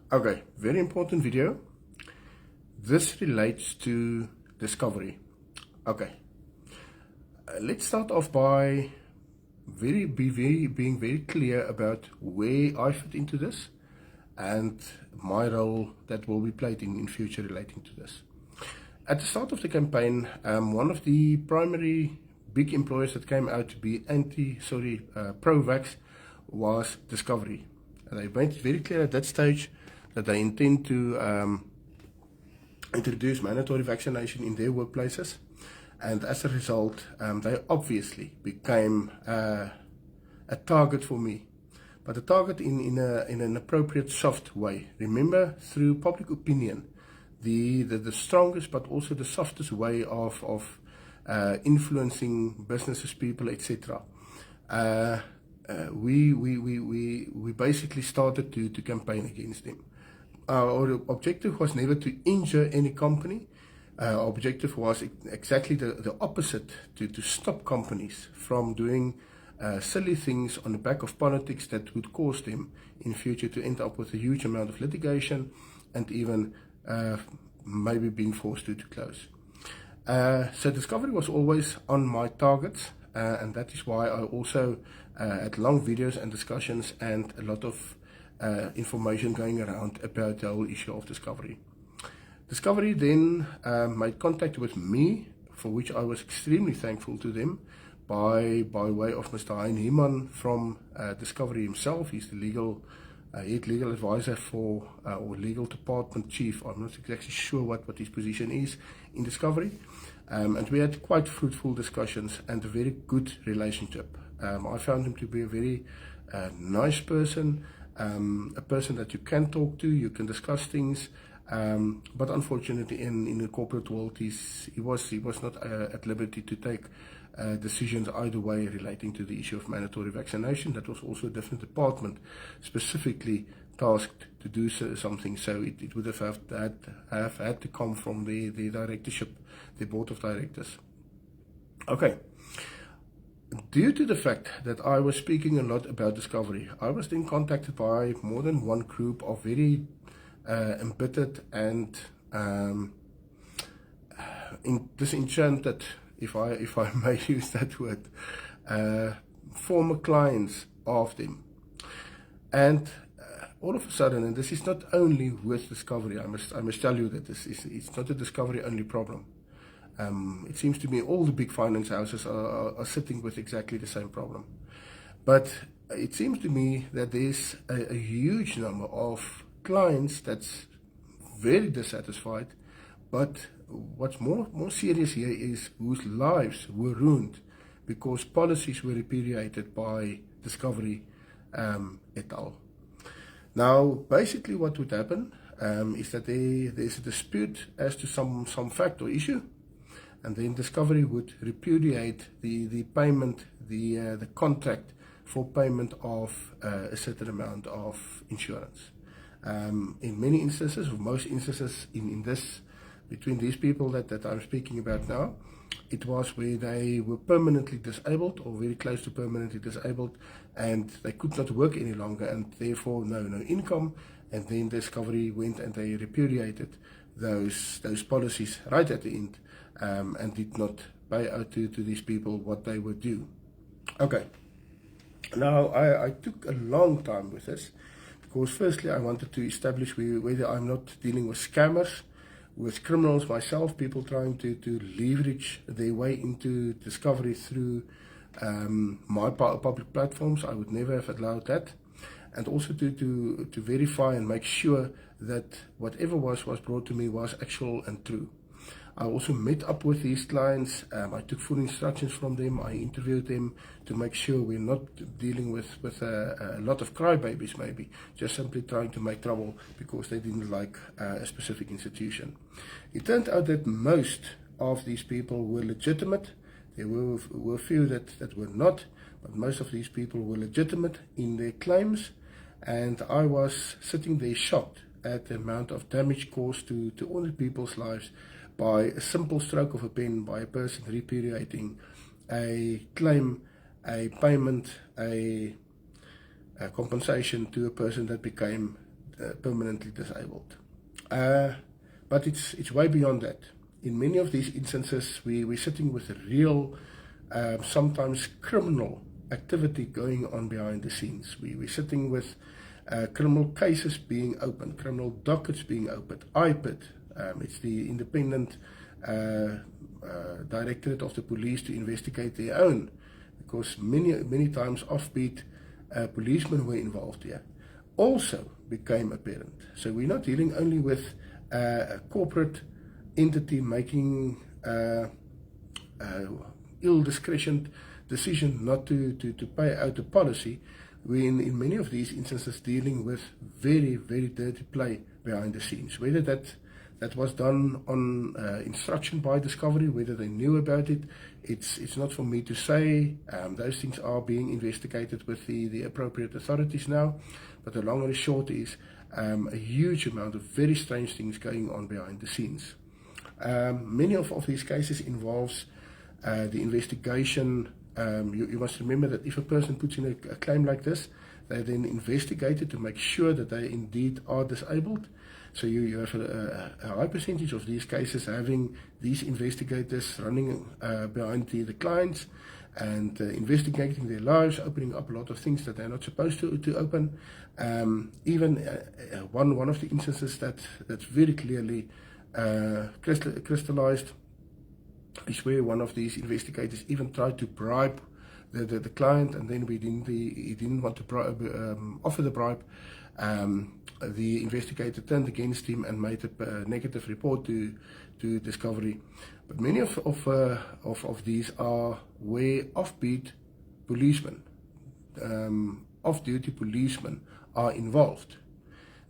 Okay, very important video. This relates to discovery. Okay, let's start off by being very clear about where I fit into this and my role that will be played in future relating to this. At the start of the campaign, one of the primary big employers that came out to be pro-vax was Discovery. And they made it very clear at that stage that they intend to introduce mandatory vaccination in their workplaces. And as a result, they obviously became a target for me. But a target in an appropriate, soft way. Remember, through public opinion, the strongest but also the softest way of influencing businesses, people, etc. We basically started to campaign against them. Our objective was never to injure any company. Our objective was exactly the opposite, to stop companies from doing silly things on the back of politics that would cause them in future to end up with a huge amount of litigation and even maybe being forced to close. So Discovery was always on my targets, and that is why I also had long videos and discussions and a lot of information going around about the whole issue of Discovery. Discovery then made contact with me, for which I was extremely thankful to them, by way of Mr. Hein Heeman from Discovery himself. He's the head legal advisor for, or legal department chief. I'm not exactly sure what his position is in Discovery. And we had quite fruitful discussions and a very good relationship. I found him to be a very nice person, a person that you can talk to, you can discuss things. But unfortunately, in the corporate world, he was not at liberty to take decisions either way relating to the issue of mandatory vaccination. That was also a different department specifically tasked to do something. So it would have had to come from the directorship, the board of directors. Okay. Due to the fact that I was speaking a lot about Discovery, I was then contacted by more than one group of very embittered and disenchanted, if I may use that word, former clients of them. And all of a sudden, and this is not only with Discovery, I must tell you that it's not a Discovery only problem. It seems to me all the big finance houses are sitting with exactly the same problem. But it seems to me that there's a huge number of clients that's very dissatisfied, but what's more serious here is whose lives were ruined because policies were repudiated by Discovery et al. Now, basically what would happen is that there's a dispute as to some fact or issue, and then Discovery would repudiate the payment, the contract for payment of a certain amount of insurance. In many instances, or most instances in this, between these people that I'm speaking about now, it was where they were permanently disabled or very close to permanently disabled, and they could not work any longer and therefore no income, and then Discovery went and they repudiated those policies right at the end, and did not pay out to these people what they were due. Okay, now I took a long time with this, because firstly I wanted to establish whether I'm not dealing with scammers, with criminals myself, people trying to leverage their way into Discovery through my public platforms. I would never have allowed that. And also to verify and make sure that whatever was brought to me was actual and true. I also met up with these clients. I took full instructions from them. I interviewed them to make sure we're not dealing with a lot of crybabies, maybe just simply trying to make trouble because they didn't like a specific institution. It turned out that most of these people were legitimate. There were a few that were not, but most of these people were legitimate in their claims, and I was sitting there shocked at the amount of damage caused to ordinary people's lives by a simple stroke of a pen, by a person repudiating a claim, a payment, a compensation to a person that became permanently disabled. But it's way beyond that. In many of these instances, we're sitting with a real, sometimes criminal activity going on behind the scenes. We're sitting with criminal cases being opened, criminal dockets being opened, IPID, it's the independent directorate of the police to investigate their own, because many times offbeat policemen were involved here, also became apparent. So we're not dealing only with a corporate entity making ill-discretioned decision not to pay out a policy. We're in many of these instances dealing with very, very dirty play behind the scenes. Whether that was done on instruction by Discovery, whether they knew about it, it's not for me to say. Those things are being investigated with the appropriate authorities now. But the long and short is a huge amount of very strange things going on behind the scenes. Many of these cases involves the investigation. You must remember that if a person puts in a claim like this, they then investigate it to make sure that they indeed are disabled. So you have a high percentage of these cases having these investigators running behind the clients and investigating their lives, opening up a lot of things that they're not supposed to open. Even one of the instances that's very clearly crystallized is where one of these investigators even tried to bribe the client, and then he didn't want to offer the bribe. The investigator turned against him and made a negative report to Discovery. But many of these are where offbeat policemen, off-duty policemen are involved.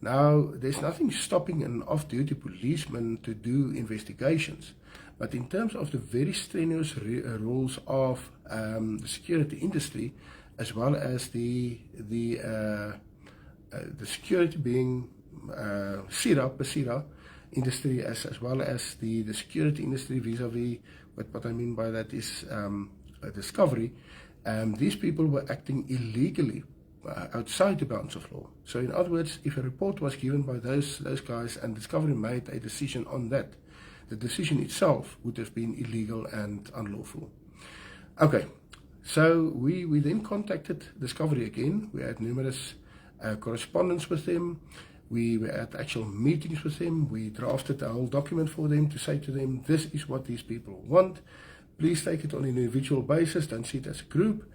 Now, there's nothing stopping an off-duty policeman to do investigations, but in terms of the very strenuous rules of the security industry, as well as the security being PASIRA industry, as well as the security industry vis-a-vis, what I mean by that is Discovery, these people were acting illegally outside the bounds of law. So in other words, if a report was given by those guys and Discovery made a decision on that, the decision itself would have been illegal and unlawful. Okay, so we then contacted Discovery again. We had numerous correspondence with them. We were at actual meetings with them. We drafted a whole document for them to say to them, this is what these people want. Please take it on an individual basis, don't see it as a group.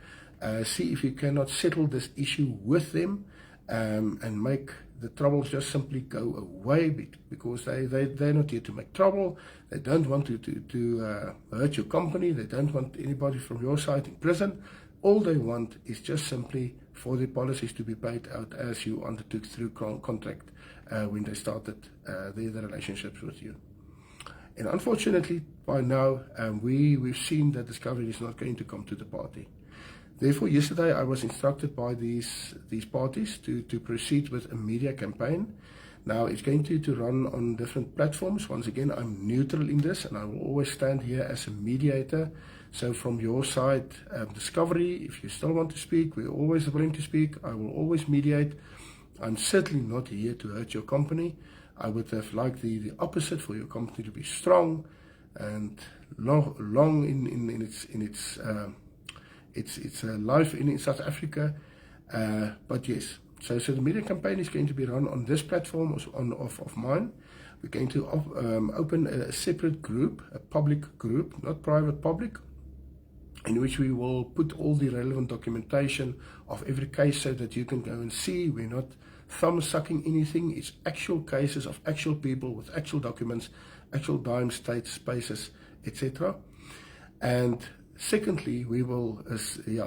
See if you cannot settle this issue with them and make the troubles just simply go away, because they're not here to make trouble. They don't want to hurt your company. They don't want anybody from your side in prison. All they want is just simply for the policies to be paid out as you undertook through contract when they started their relationships with you. And unfortunately, by now, we've seen that Discovery is not going to come to the party. Therefore, yesterday I was instructed by these parties to proceed with a media campaign. Now, it's going to run on different platforms. Once again, I'm neutral in this, and I will always stand here as a mediator. So from your side, Discovery, if you still want to speak, we're always willing to speak. I will always mediate. I'm certainly not here to hurt your company. I would have liked the opposite, for your company to be strong and long in its life in South Africa. But yes, so the media campaign is going to be run on this platform of mine. We're going to open a separate group, a public group, not private, public, in which we will put all the relevant documentation of every case so that you can go and see. We're not thumb-sucking anything. It's actual cases of actual people with actual documents, actual times, dates, spaces, etc. And secondly, we will, we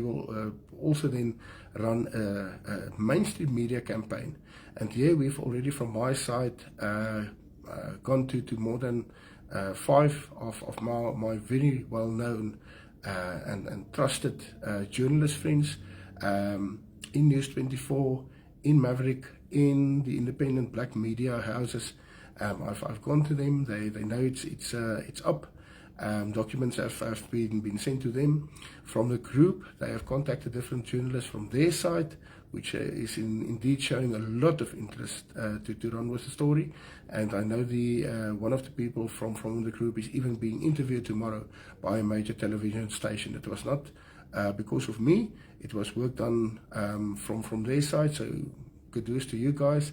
will also then run a mainstream media campaign. And here we've already, from my side, gone to more than 5 of my very well-known and trusted journalist friends in News 24, in Maverick, in the independent black media houses. I've gone to them. They know it's up. Documents have been sent to them from the group. They have contacted different journalists from their side which is indeed showing a lot of interest to run with the story. And I know one of the people from the group is even being interviewed tomorrow by a major television station. It was not because of me, it was work done from their side, so kudos to you guys.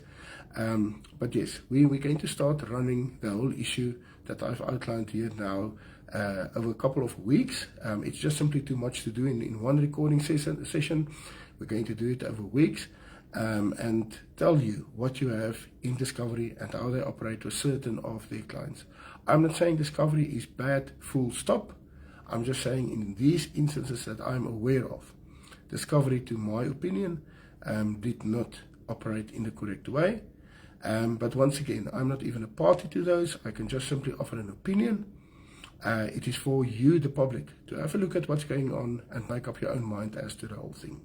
But yes, we're going to start running the whole issue that I've outlined here now over a couple of weeks. It's just simply too much to do in one recording session. We're going to do it over weeks and tell you what you have in Discovery and how they operate with certain of their clients. I'm not saying Discovery is bad, full stop. I'm just saying in these instances that I'm aware of, Discovery, to my opinion, did not operate in the correct way. But once again, I'm not even a party to those. I can just simply offer an opinion. It is for you, the public, to have a look at what's going on and make up your own mind as to the whole thing.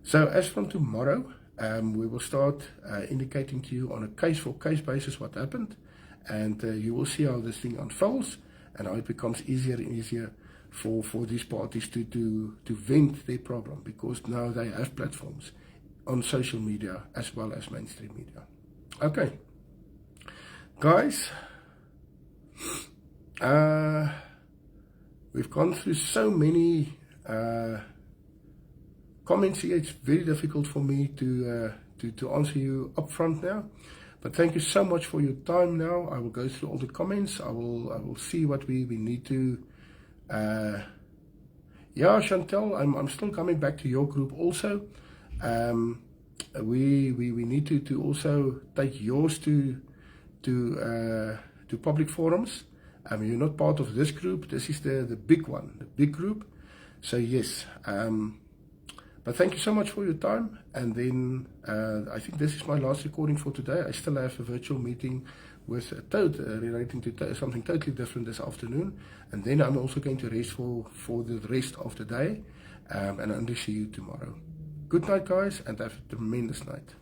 So as from tomorrow, we will start indicating to you on a case-for-case basis what happened, and you will see how this thing unfolds and how it becomes easier and easier for these parties to vent their problem, because now they have platforms on social media as well as mainstream media. Okay, guys, we've gone through so many comments here. It's very difficult for me to answer you up front now, but thank you so much for your time. Now I will go through all the comments. I will see what we need to. Yeah, Chantel, I'm still coming back to your group also. We need to also take yours to public forums. You're not part of this group. This is the big one, the big group. So yes, but thank you so much for your time. And then I think this is my last recording for today. I still have a virtual meeting with Toad relating to something totally different this afternoon. And then I'm also going to rest for the rest of the day. And only see you tomorrow. Good night, guys, and have a tremendous night.